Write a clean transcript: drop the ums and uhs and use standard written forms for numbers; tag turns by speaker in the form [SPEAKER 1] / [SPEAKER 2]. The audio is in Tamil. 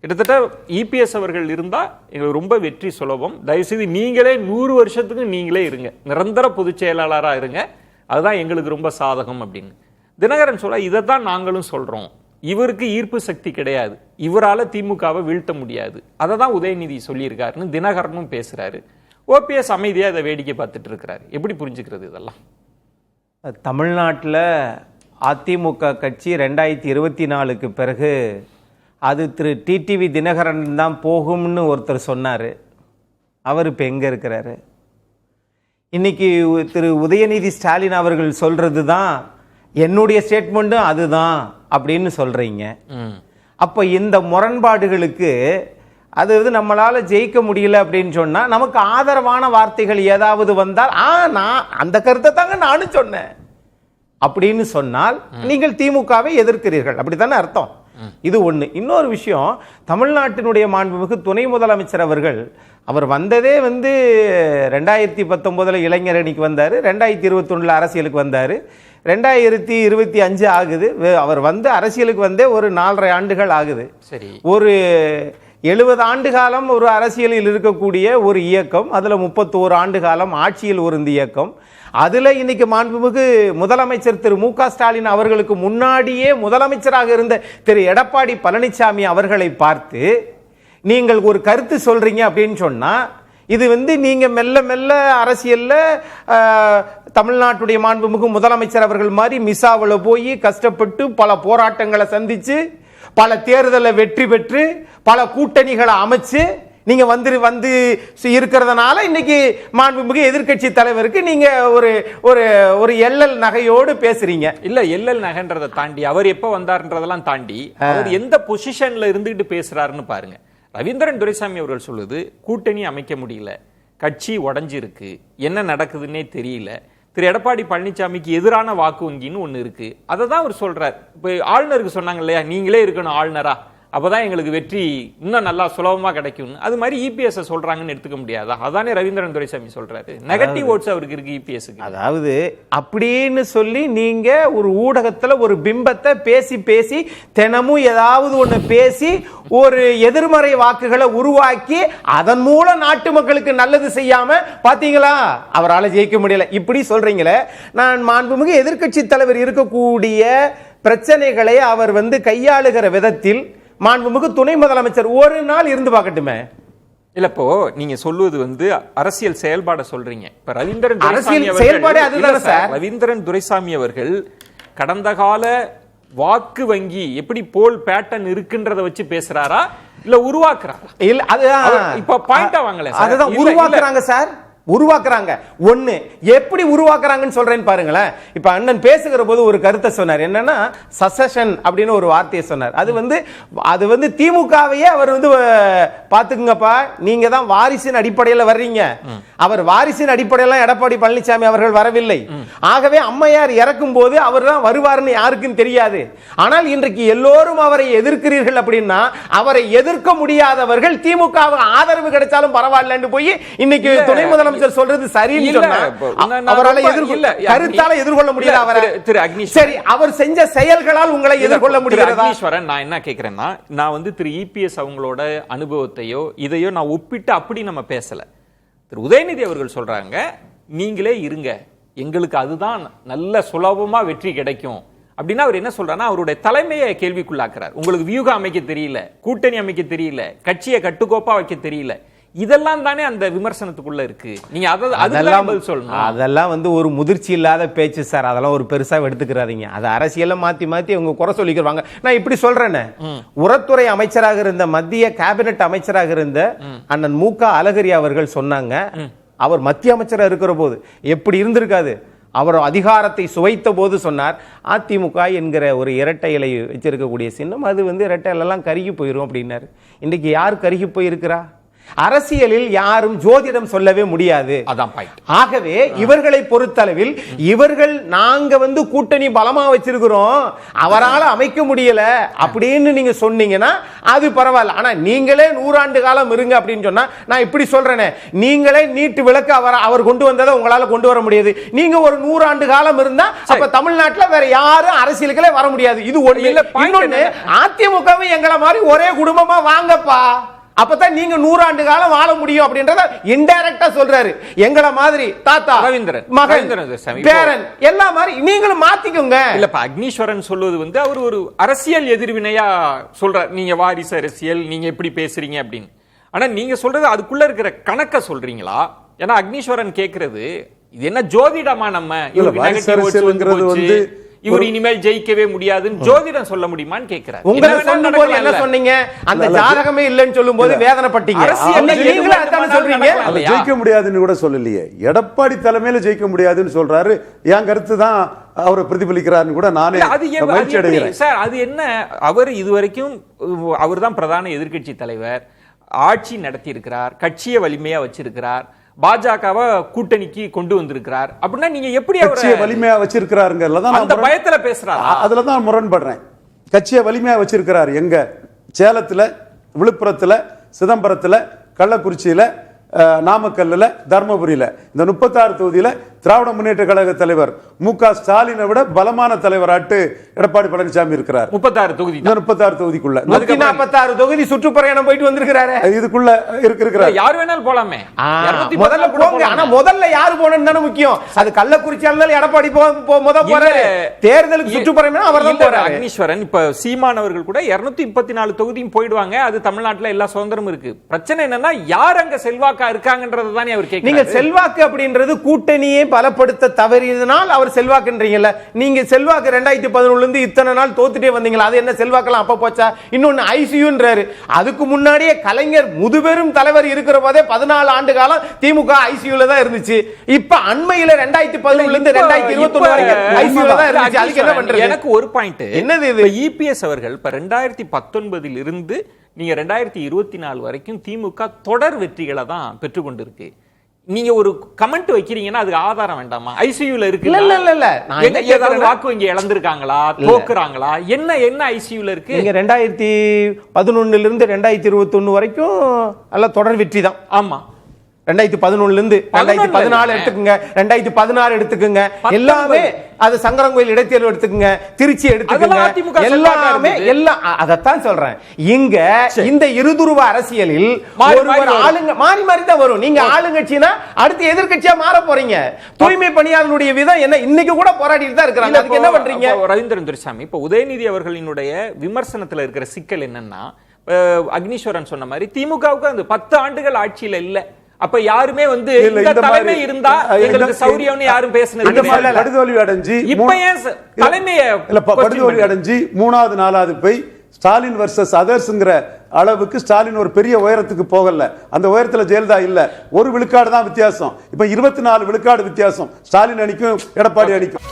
[SPEAKER 1] கிட்டத்தட்ட இபிஎஸ் அவர்கள் இருந்தால் எங்களுக்கு ரொம்ப வெற்றி சுலபம். தயவுசெய்து நீங்களே 100 வருஷத்துக்கு நீங்களே இருங்க, நிரந்தர பொதுச் செயலாளராக இருங்க, அதுதான் எங்களுக்கு ரொம்ப சாதகம் அப்படின்னு தினகரன் சொல்ல. இதைத்தான் நாங்களும் சொல்கிறோம். இவருக்கு ஈர்ப்பு சக்தி கிடையாது, இவரால் திமுகவை வீழ்த்த முடியாது, அதை தான் உதயநிதி சொல்லியிருக்காருன்னு தினகரனும் பேசுகிறாரு. ஓபிஎஸ் அமைதியாக இதை வேடிக்கை பார்த்துட்டு இருக்கிறாரு. எப்படி புரிஞ்சுக்கிறது இதெல்லாம்?
[SPEAKER 2] தமிழ்நாட்டில் அதிமுக கட்சி 2024க்கு பிறகு அது திரு டிடிவி தினகரன் தான் போகும்னு ஒருத்தர் சொன்னார். அவர் இப்போ எங்கே இருக்கிறாரு? இன்னைக்கு திரு உதயநிதி ஸ்டாலின் அவர்கள் சொல்றது தான் என்னுடைய ஸ்டேட்மெண்ட்டும் அதுதான் அப்படின்னு சொல்றீங்க. அப்போ இந்த முரண்பாடுகளுக்கு அது நம்மளால ஜெயிக்க முடியல அப்படின்னு சொன்னா, நமக்கு ஆதரவான வார்த்தைகள் ஏதாவது வந்தால் நான் அந்த கருத்தை தாங்க நானும் சொன்னேன் அப்படின்னு சொன்னால் நீங்கள் திமுகவை எதிர்க்கிறீர்கள், அப்படித்தானே அர்த்தம்? இது ஒண்ணு. இன்னொரு விஷயம், தமிழ்நாட்டினுடைய மாண்புமிகு துணை முதலமைச்சர் அவர்கள் அவர் வந்ததே 2019 இளைஞர் அணிக்கு வந்தாரு, 2021 அரசியலுக்கு வந்தாரு, 2025 ஆகுது. அவர் அரசியலுக்கு வந்தே ஒரு 4.5 ஆண்டுகள் ஆகுது. சரி, ஒரு 70 ஆண்டு காலம் ஒரு அரசியலில் இருக்கக்கூடிய ஒரு இயக்கம், அதுல 31 ஆண்டு காலம் ஆட்சியில் ஒரு இயக்கம், அதுல இன்னைக்கு மாண்புமிகு முதலமைச்சர் திரு மு.க. ஸ்டாலின் அவர்களுக்கு முன்னாடியே முதலமைச்சராக இருந்த திரு எடப்பாடி பழனிசாமி அவர்களை பார்த்து நீங்கள் ஒரு கருத்து சொல்றீங்க அப்படின்னு சொன்னா, இது நீங்க மெல்ல மெல்ல அரசியல்ல தமிழ்நாட்டுடைய மாண்புமிகு முதலமைச்சர் அவர்கள் மாதிரி மிசாவில் போய் கஷ்டப்பட்டு பல போராட்டங்களை சந்திச்சு பல தேர்தலை வெற்றி பெற்று பல கூட்டணிகளை அமைச்சு நீங்க வந்து இருக்கிறதுனால இன்னைக்கு மாண்புமிகு எதிர்க்கட்சி தலைவருக்கு நீங்க ஒரு ஒரு ஒரு எல்எல் நகையோடு பேசுறீங்க.
[SPEAKER 1] இல்ல, எல்எல் நகைன்றதை தாண்டி அவர் எப்ப வந்தார்ன்றதெல்லாம் தாண்டி அவர் எந்த பொசிஷன்ல இருந்துகிட்டு பேசுறாருன்னு பாருங்க. ரவீந்திரன் துரைசாமி அவர்கள் சொல்லுது, கூட்டணி அமைக்க முடியல, கட்சி உடஞ்சிருக்கு, என்ன நடக்குதுன்னே தெரியல, திரு எடப்பாடி பழனிசாமிக்கு எதிரான வாக்கு வங்கின்னு ஒண்ணு இருக்கு, அதை தான் அவர் சொல்றாரு. இப்ப ஆளுநருக்கு சொன்னாங்க இல்லையா, நீங்களே இருக்கணும் ஆளுநரா, அப்பதான் எங்களுக்கு வெற்றி இன்னும் நல்லா சுலபமா கிடைக்கும். அது மாதிரி இபிஎஸ் சொல்றாங்கன்னு எடுத்துக்க முடியாதா? அதானே ரவீந்திரன் துரைசாமி சொல்றாரு. நெகட்டிவ் ஓட்ஸ் அவருக்கு இருக்கு இபிஎஸ்.
[SPEAKER 2] அதாவது அப்படின்னு சொல்லி நீங்க ஒரு ஊடகத்துல ஒரு பிம்பத்தை பேசி பேசி தினமும் ஏதாவது ஒண்ணு பேசி ஒரு எதிர்மறை வாக்குகளை உருவாக்கி அதன் மூலம் நாட்டு மக்களுக்கு நல்லது செய்யாம பாத்தீங்களா அவரால் ஜெயிக்க முடியல இப்படி சொல்றீங்களே. நான் மாண்புமிகு எதிர்க்கட்சி தலைவர் இருக்கக்கூடிய பிரச்சனைகளை அவர் கையாளுகிற விதத்தில் மாண்புமிகு துணை முதலமைச்சர் ஒரு நாள் இருந்து பார்க்கட்டுமே.
[SPEAKER 1] இல்ல, இப்போ நீங்க சொல்லுவது அரசியல் செயல்பாட சொல்றீங்க. இப்ப ரவீந்திரன்
[SPEAKER 2] அரசியல் செயல்பாடு அதுதானே சார்.
[SPEAKER 1] ரவீந்திரன் துரைசாமி அவர்கள் கடந்த கால வாக்கு வங்கி எப்படி போல் பேட்டர்ன் இருக்குன்றத வச்சு பேசுறாரா இல்ல உருவாக்குறாரா?
[SPEAKER 2] இல்ல, அது
[SPEAKER 1] இப்ப பாயிண்டா வாங்கல,
[SPEAKER 2] அதுதான் உருவாக்குறாங்க சார். உருவாக்குறாங்க. ஒண்ணு எப்படி உருவாக்குறாங்கன்னு சொல்றேன்னு பாருங்களேன். இப்ப அண்ணன் பேசுகிற போது ஒரு கருத்தை சொன்னார், என்னன்னா சசஷன் அப்படின்னு ஒரு வார்த்தையை சொன்னார். அது திமுகவையே அவர் பாத்துக்குங்கப்பா, நீங்க தான் வாரிசின் அடிப்படையில் வர்றீங்க. அவர் வாரிசின் அடிப்படையில் எடப்பாடி பழனிசாமி அவர்கள் வரவில்லை. ஆகவே அம்மையார் இறக்கும் போது அவர் தான் வருவார்னு யாருக்கும் தெரியாது. ஆனால் இன்றைக்கு எல்லோரும் அவரை எதிர்க்கிறீர்கள் அப்படின்னா, அவரை எதிர்க்க முடியாதவர்கள் திமுக ஆதரவு கிடைச்சாலும் பரவாயில்லன்னு போய் இன்னைக்கு துணை முதலமைச்சர் சொல்றது சரின்னு சொன்னா அவரால கருத்தால எதிர்கொள்ள முடியல. அவரை
[SPEAKER 1] திரு அக்னீஸ்வரன்,
[SPEAKER 2] சரி, அவர் செஞ்ச செயல்களால் உங்களை எதிர்கொள்ள முடியல.
[SPEAKER 1] அக்னீஸ்வரன், நான் என்ன கேக்குறேன்னா, நான் திரு இபிஎஸ் அவங்களோட அனுபவத்தையோ இதையோ நான் ஒப்பிட்டு அப்படி நம்ம பேசல. திரு உதயநிதி அவர்கள் சொல்றாங்க, நீங்களே இருங்க, எங்களுக்கு அதுதான் நல்ல சுலபமா வெற்றி கிடைக்கும் அப்படின்னா அவர் என்ன சொல்றாருன்னா, அவருடைய தலைமையை கேள்விக்குள்ளாக்குறார். உங்களுக்கு வியூகம் அமைக்க தெரியல, கூட்டணி அமைக்க தெரியல, கட்சியை கட்டுக்கோப்பா வைக்க தெரியல, இதெல்லாம் தானே அந்த விமர்சனத்துக்குள்ள இருக்கு. நீங்க அதெல்லாம் சொல்லணும்.
[SPEAKER 2] அதெல்லாம் ஒரு முதிர்ச்சி இல்லாத பேச்சு சார். அதெல்லாம் ஒரு பெருசா எடுத்துக்கிறாதீங்க. அது அரசியல மாத்தி மாத்தி அவங்க குறை சொல்லிக்கிறாங்க. நான் இப்படி சொல்றேன்னு, உரத்துறை அமைச்சராக இருந்த மத்திய கேபினெட் அமைச்சராக இருந்த அண்ணன் மு.க. அழகிரி அவர்கள் சொன்னாங்க, அவர் மத்திய அமைச்சராக இருக்கிற போது எப்படி இருந்திருக்காது, அவர் அதிகாரத்தை சுவைத்த போது சொன்னார், அதிமுக என்கிற ஒரு இரட்டை இலை வச்சிருக்கக்கூடிய சின்னம் அது இரட்டை இலைலாம் கருகி போயிடும் அப்படின்னாரு. இன்னைக்கு யார் கருகி போயிருக்கிறா? அரசியலில் யாரும் ஜோதிடம் சொல்லவே முடியாது.
[SPEAKER 1] அதான் பாயிண்ட்.
[SPEAKER 2] ஆகவே இவர்களை பொறுத்தளவில் இவர்கள் நாங்க கூட்டணி பலமா வச்சிருக்கிறோம், அவரால் அமைக்க முடியல அப்படின்னு நீங்க சொன்னீங்கன்னா அது பரவாயில்ல. ஆனா நீங்களே 100 ஆண்டு காலம் இருங்க அப்படின்னு சொன்னா நான் இப்படி சொல்றேனே, நீங்களே நீட்டு விளக்கு அவர் கொண்டு வந்ததை உங்களால கொண்டு வர முடியாது. நீங்க ஒரு 100 ஆண்டு காலம் இருந்தா அப்ப தமிழ்நாட்டுல வேற யாரும் அரசியலுக்குள்ளே வர முடியாது. இது ஒண்ணு. இன்னொன்னு, அதிமுகவை எங்களை மாதிரி ஒரே குடும்பமா வாங்கப்பா, அப்பதான் நீங்க 100 ஆண்டு காலம் வாழ முடியும் அப்படின்றத இன்டைரக்டா சொல்றாரு. எங்கள மாதிரி தாத்தா,
[SPEAKER 1] ரவீந்திரன்,
[SPEAKER 2] மகன், பேரன் எல்லாம் மாதிரி நீங்களும் மாத்திக்கோங்க.
[SPEAKER 1] இல்லப்பா, அக்னீஸ்வரன் சொல்வது அவர் ஒரு அரசியல் எதிர்வினையா சொல்றார். நீங்க வாரிசு அரசியல், நீங்க எப்படி பேசுறீங்க அப்படின்னு. ஆனா நீங்க சொல்றது அதுக்குள்ள இருக்கிற கணக்க சொல்றீங்களா? ஏன்னா அக்னீஸ்வரன் கேக்குறது இது என்ன ஜோதிடமா, நம்ம இவர் இனிமேல் ஜெயிக்கவே முடியாதுன்னு ஜோதிடம் சொல்ல முடியுமான்னு கேக்குறாரு.
[SPEAKER 2] உங்களை சொல்லும்போது என்ன சொன்னீங்க? அந்த ஜாதகமே இல்லைன்னு சொல்லும்போது வேதனைப்பட்டீங்க.
[SPEAKER 3] ஜெயிக்க முடியாதுன்னு கூட சொல்லலையே, எடப்பாடி தலைமையில ஜெயிக்க முடியாதுன்னு சொல்றாரு. என் கருத்து தான் அவரை பிரதிபலிக்கிறாருன்னு கூட நானே மகிழ்ச்சி அடைகிறேன்.
[SPEAKER 1] சார், அது என்ன, அவர் இதுவரைக்கும் அவர் தான் பிரதான எதிர்க்கட்சி தலைவர், ஆட்சி நடத்தி இருக்கிறார், கட்சியை வலிமையா வச்சிருக்கிறார், பாஜகவை கூட்டணிக்கு கொண்டு வந்திருக்கிறார். அப்படின்னா நீங்க எப்படி
[SPEAKER 3] கட்சியை வலிமையா வச்சிருக்கிறாருங்கறதுல அந்த
[SPEAKER 1] பயத்துல பேசுறாரு.
[SPEAKER 3] அதுல தான் முரண்படுறேன். கட்சியை வலிமையா வச்சிருக்கிறார் எங்க? சேலத்துல, விழுப்புரத்துல, சிதம்பரத்துல, கள்ளக்குறிச்சியில, நாமக்கல்ல, தர்மபுரியில, இந்த 36 தொகுதியில திராவிட முன்னேற்ற கழக தலைவர் மு.க. ஸ்டாலினை விட பலமான தலைவராட்டு எடப்பாடி பழனிசாமி இருக்கிறார்.
[SPEAKER 1] 36 தொகுதி,
[SPEAKER 3] 36 தொகுதிக்குள்ள
[SPEAKER 2] 146 தொகுதி சுற்றுப்பயணம் போயிட்டு வந்திருக்கிறாரு.
[SPEAKER 3] இதுக்குள்ள இருக்கிறார்.
[SPEAKER 1] யார் வேணாலும் போலாமே,
[SPEAKER 2] முதல்ல போங்க. ஆனா முதல்ல யாரு போனது தானே முக்கியம். அது கள்ளக்குறிச்சியா இருந்தாலும் எடப்பாடி முதல்ல போறாரு. தேர்தலுக்கு சுற்றுப்பயணம் அவர் தான் போறாரு.
[SPEAKER 1] அக்னீஸ்வரன் இப்ப சீமான் அவர்கள் கூட 224 தொகுதியும் போயிடுவாங்க. அது தமிழ்நாட்டுல எல்லா சுதந்திரமும் இருக்கு. பிரச்சனை என்னன்னா யார் அங்க செல்வாக்கா இருக்காங்கன்றது தானே அவர் கேட்கிறார்.
[SPEAKER 2] நீங்க செல்வாக்கு அப்படின்றது கூட்டணியே பலப்படுத்த தவறியதனால் அவர் செல்வாக்குன்றீங்கல்ல. நீங்க செல்வாக்கு 2011 இருந்து இத்தனை நாள் தோத்துட்டே வந்தீங்களா? அது என்ன செல்வாக்கெல்லாம் அப்ப போச்சா? இன்னொன்னு ஐசியூன்றாரு. அதுக்கு முன்னாடியே கலைஞர் முதுபெரும் தலைவர் இருக்கிற போதே 14 ஆண்டு காலம் திமுக ஐசியூல தான் இருந்துச்சு. இப்ப அண்மையில 2011 இருந்து 2021 வரைக்கும் ஐசியூல தான் இருந்துச்சு. அதுக்கு என்ன பண்றது?
[SPEAKER 1] எனக்கு ஒரு பாயிண்ட் என்னது, இது இபிஎஸ் அவர்கள் இப்ப 2019 இருந்து நீங்க 2024 வரைக்கும் திமுக தொடர் வெற்றிகளை தான் பெற்றுக்கொண்டிருக்கு. நீங்க ஒரு கமெண்ட் வைக்கிறீங்கன்னா அதுக்கு ஆதாரம் வேண்டாமா? ஐசியூல இருக்கு
[SPEAKER 2] இல்ல இல்ல இல்ல,
[SPEAKER 1] ஏதாவது வாக்கு வங்கி இழந்திருக்காங்களா, தோக்குறாங்களா, என்ன ஐசியூல இருக்கு?
[SPEAKER 2] நீங்க 2011 இருந்து 2021 வரைக்கும் நல்ல தொடர் வெற்றி தான்.
[SPEAKER 1] ஆமா,
[SPEAKER 2] 2011 இருந்து 2014 எடுத்துக்கங்க, 2016 எடுத்துக்கங்க, எல்லாமே அது சங்கரங்கோயில் இடைத்தேர்தல் எடுத்துக்கங்க, திருச்சி எடுத்துக்கங்க, எல்லாமே எல்லாம் அதத்தான் சொல்றேன். இங்க இந்த இருதுருவ அரசியலில் ஒரு ஆளுங்க மாறி மாறி தான் வரும். நீங்க ஆளுங்கட்சினா அடுத்து எதிர்க்கட்சியா மாற போறீங்க. தூய்மை பணியாளர்களுடைய விதம் என்ன, இன்னைக்கு கூட போராடிட்டு தான் இருக்காங்க. அதுக்கு என்ன பண்றீங்க?
[SPEAKER 1] ரவீந்திரன் துரைசாமி, இப்ப உதயநிதி அவர்களினுடைய விமர்சனத்துல இருக்கிற சிக்கல் என்னன்னா, அக்னீஸ்வரன் சொன்ன மாதிரி திமுகவுக்கு அந்த 10 ஆண்டுகள் ஆட்சியில இல்ல. அப்ப யாருமே இந்த தலைமை இருந்தா எங்களுக்கு சௌரியம்னு யாரும் பேசுனது
[SPEAKER 3] படுதோல்வி அடைஞ்சு
[SPEAKER 1] இப்ப ஏன் தலைமையை
[SPEAKER 3] படுதோல்வி அடைஞ்சு 3வது 4வது போய் ஸ்டாலின் வர்சஸ் அதர்ஸ்ங்கிற அளவுக்கு ஸ்டாலின் ஒரு பெரிய உயரத்துக்கு போகல. அந்த உயரத்துல ஜெயலலிதா இல்ல. 1 விழுக்காடு தான் வித்தியாசம். இப்ப 24 விழுக்காடு வித்தியாசம் ஸ்டாலின் அணிக்கும் எடப்பாடி அணிக்கும்.